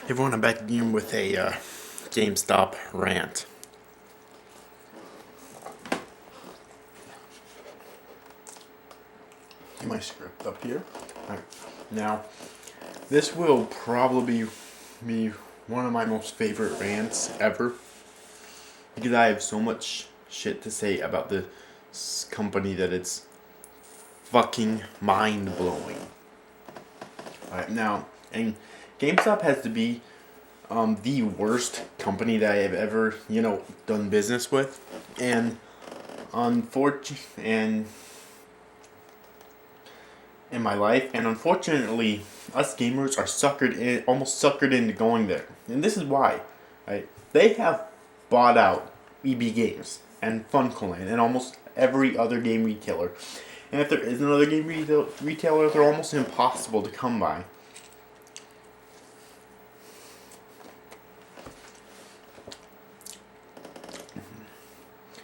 Everyone, I'm back again with a GameStop rant. Get my script up here. Alright. Now, this will probably be one of my most favorite rants ever, because I have so much shit to say about this company that it's fucking mind-blowing. Alright, now, and GameStop has to be the worst company that I have ever, done business with, and in my life, and unfortunately, us gamers are almost suckered into going there, and this is why, right? They have bought out EB Games and FuncoLand and almost every other game retailer, and if there is another game retailer, they're almost impossible to come by.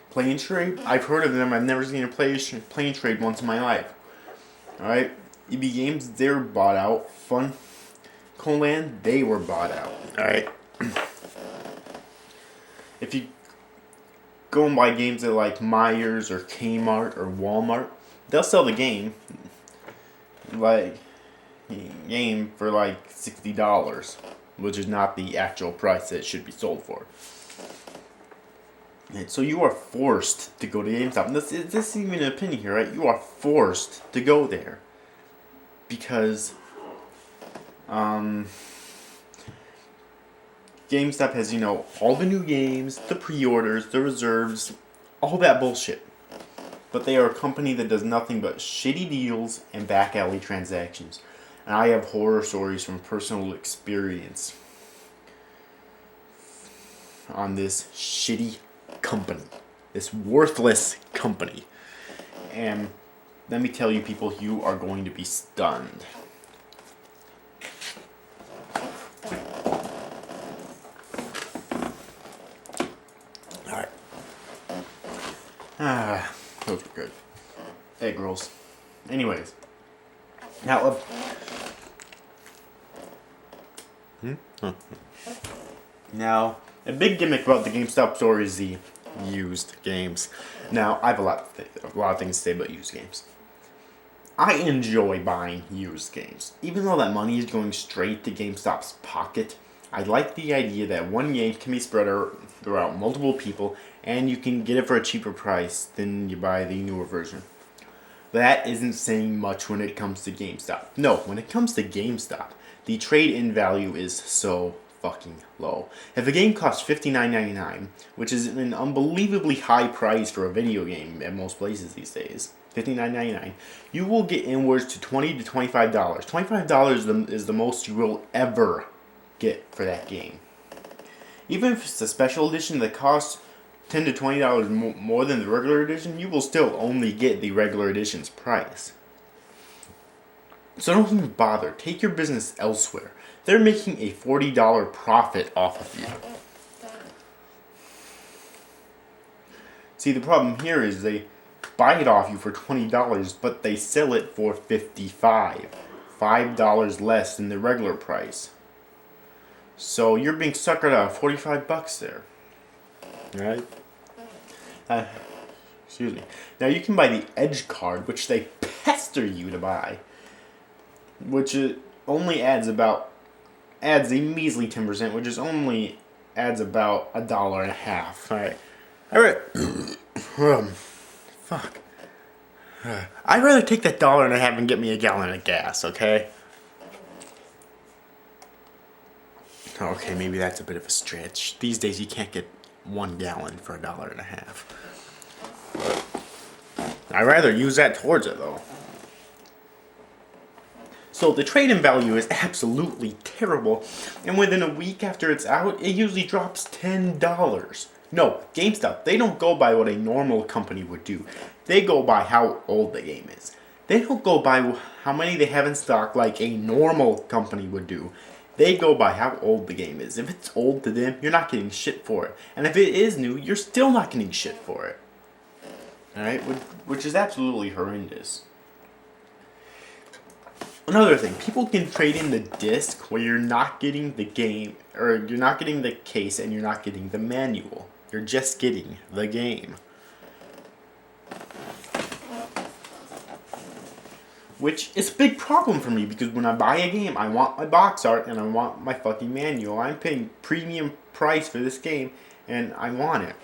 Plane Trade, I've heard of them. I've never seen a plane trade once in my life. Alright, EB Games, they're bought out. FuncoLand, they were bought out. Alright. If you go and buy games at like Myers or Kmart or Walmart, they'll sell the game for like $60, which is not the actual price that it should be sold for. And so you are forced to go to GameStop. And this is even an opinion here, right? You are forced to go there because GameStop has, all the new games, the pre-orders, the reserves, all that bullshit. But they are a company that does nothing but shitty deals and back alley transactions. And I have horror stories from personal experience on this shitty company, this worthless company. And let me tell you, people, you are going to be stunned. Alright. Those were good. Egg rolls. Anyways. Now, Now, a big gimmick about the GameStop store is the used games. Now, I have a lot of things to say about used games. I enjoy buying used games. Even though that money is going straight to GameStop's pocket, I like the idea that one game can be spread throughout multiple people, and you can get it for a cheaper price than you buy the newer version. That isn't saying much when it comes to GameStop. No, when it comes to GameStop, the trade-in value is so fucking low. If a game costs $59.99, which is an unbelievably high price for a video game at most places these days, $59.99, you will get inwards to $20 to $25. $25 is the most you will ever get for that game. Even if it's a special edition that costs $10 to $20 more than the regular edition, you will still only get the regular edition's price. So don't even bother. Take your business elsewhere. They're making a $40 profit off of you. See, the problem here is they buy it off you for $20, but they sell it for $55. $5 less than the regular price. So you're being suckered out of $45 there. Right? Excuse me. Now you can buy the Edge card, which they pester you to buy, which only adds a measly 10%, which only adds about $1.50. Alright. Fuck. I'd rather take that $1.50 and get me a gallon of gas, okay? Okay, maybe that's a bit of a stretch. These days you can't get 1 gallon for $1.50. I'd rather use that towards it, though. So the trade-in value is absolutely terrible, and within a week after it's out, it usually drops $10. No, GameStop, they don't go by what a normal company would do. They go by how old the game is. They don't go by how many they have in stock like a normal company would do. They go by how old the game is. If it's old to them, you're not getting shit for it. And if it is new, you're still not getting shit for it. Alright? Which is absolutely horrendous. Another thing, people can trade in the disc where you're not getting the game, or you're not getting the case and you're not getting the manual. You're just getting the game. Which is a big problem for me because when I buy a game, I want my box art and I want my fucking manual. I'm paying premium price for this game and I want it.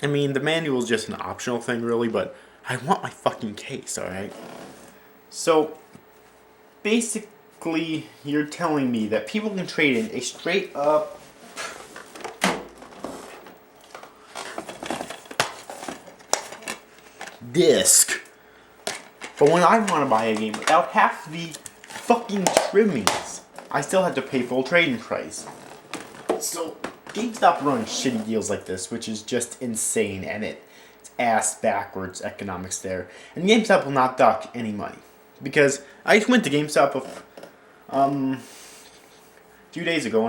I mean, the manual is just an optional thing really, but I want my fucking case, alright? So, basically, you're telling me that people can trade in a straight up disc. But when I want to buy a game without half the fucking trimmings, I still have to pay full trading price. So, GameStop runs shitty deals like this, which is just insane, and it's ass backwards economics there. And GameStop will not duck any money. Because I went to GameStop a few days ago,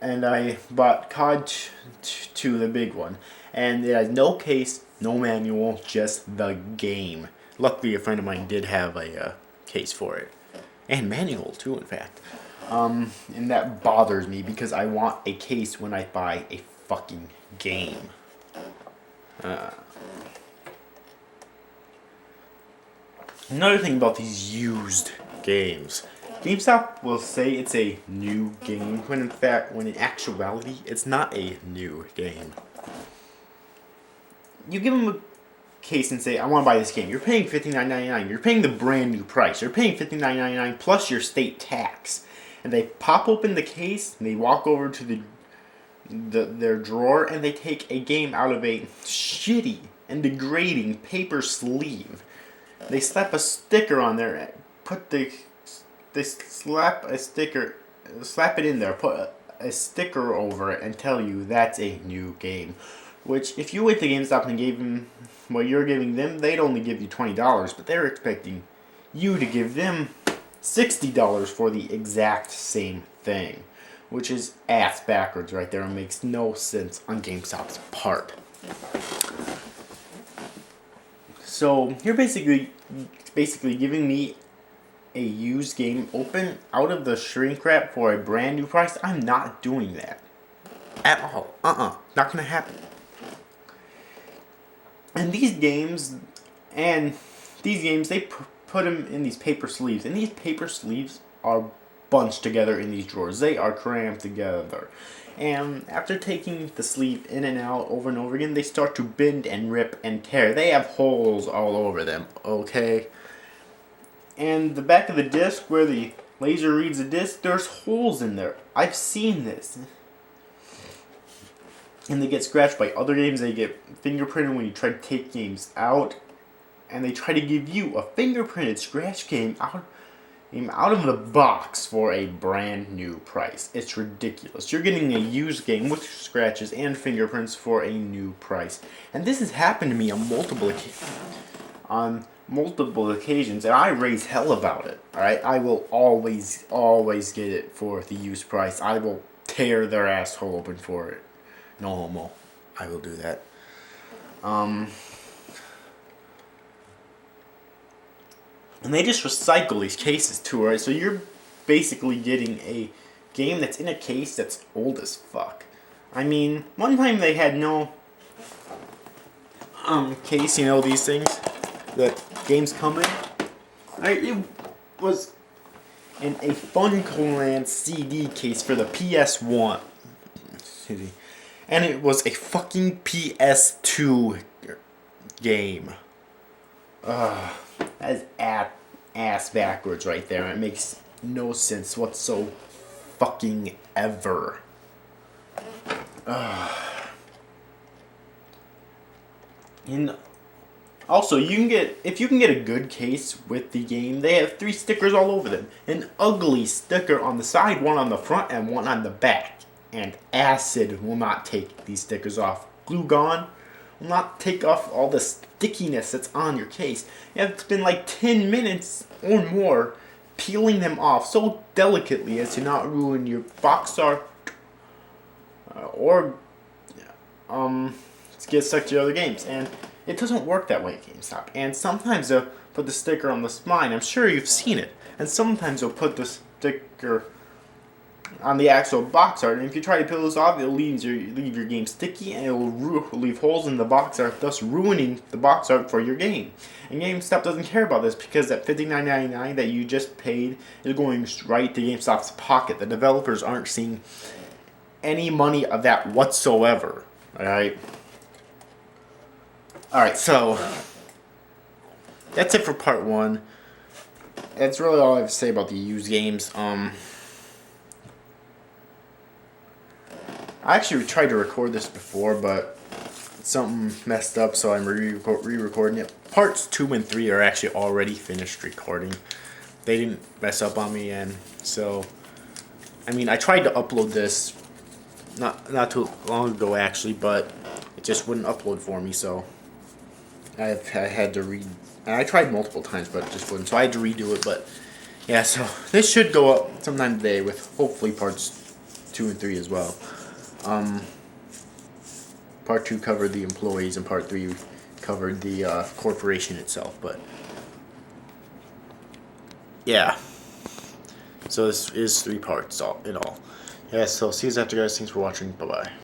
and I bought COD 2, the big one. And it has no case, no manual, just the game. Luckily, a friend of mine did have a case for it. And manual, too, in fact. And that bothers me because I want a case when I buy a fucking game. Another thing about these used games. GameStop will say it's a new game, when in actuality, it's not a new game. You give them a case and say, I want to buy this game. You're paying $59.99. You're paying the brand new price. You're paying $59.99 plus your state tax. And they pop open the case, and they walk over to their drawer, and they take a game out of a shitty and degrading paper sleeve. They slap a sticker on there, they slap it in there, put a sticker over it, and tell you that's a new game. Which, if you went to GameStop and gave them what you're giving them, they'd only give you $20, but they're expecting you to give them $60 for the exact same thing. Which is ass backwards right there and makes no sense on GameStop's part. So, you're basically giving me a used game open out of the shrink wrap for a brand new price. I'm not doing that. At all. Not gonna happen. And these games, they put them in these paper sleeves. And these paper sleeves are bunched together in these drawers. They are crammed together. And after taking the sleeve in and out over and over again, they start to bend and rip and tear. They have holes all over them, okay? And the back of the disc, where the laser reads the disc, there's holes in there. I've seen this. And they get scratched by other games. They get fingerprinted when you try to take games out. And they try to give you a fingerprinted scratch game out of the box for a brand new price. It's ridiculous. You're getting a used game with scratches and fingerprints for a new price. And this has happened to me on multiple occasions, and I raise hell about it. Alright? I will always get it for the used price. I will tear their asshole open for it. No homo. I will do that. And they just recycle these cases too, right? So you're basically getting a game that's in a case that's old as fuck. I mean, one time they had no case, these things that games come in. It was in a Funcoland CD case for the PS1. And it was a fucking PS2 game. That is ass backwards right there. It makes no sense whatsoever. Fucking ever. And also, if you can get a good case with the game, they have 3 stickers all over them. An ugly sticker on the side, one on the front, and one on the back. And acid will not take these stickers off. Glue Gone will not take off all the stickiness that's on your case. You have to spend like 10 minutes or more peeling them off so delicately as to not ruin your box art or get stuck to other games. And it doesn't work that way at GameStop. And sometimes the put the sticker on the spine. I'm sure you've seen it. And sometimes they'll put the sticker on the actual box art, and if you try to peel this off, it'll leave your game sticky, and it will leave holes in the box art, thus ruining the box art for your game. And GameStop doesn't care about this, because that $59.99 that you just paid is going right to GameStop's pocket. The developers aren't seeing any money of that whatsoever. Alright? Alright, so that's it for part 1. That's really all I have to say about the used games. I actually tried to record this before, but something messed up, so I'm re-recording it. Parts 2 and 3 are actually already finished recording. They didn't mess up on me, and so, I mean, I tried to upload this not too long ago, actually, but it just wouldn't upload for me, so I had to and I tried multiple times, but it just wouldn't, so I had to redo it, but yeah, so this should go up sometime today with hopefully parts 2 and 3 as well. Part 2 covered the employees, and part 3 covered the corporation itself, but yeah. So this is 3 parts in all. Yeah, so see you after, guys. Thanks for watching. Bye-bye.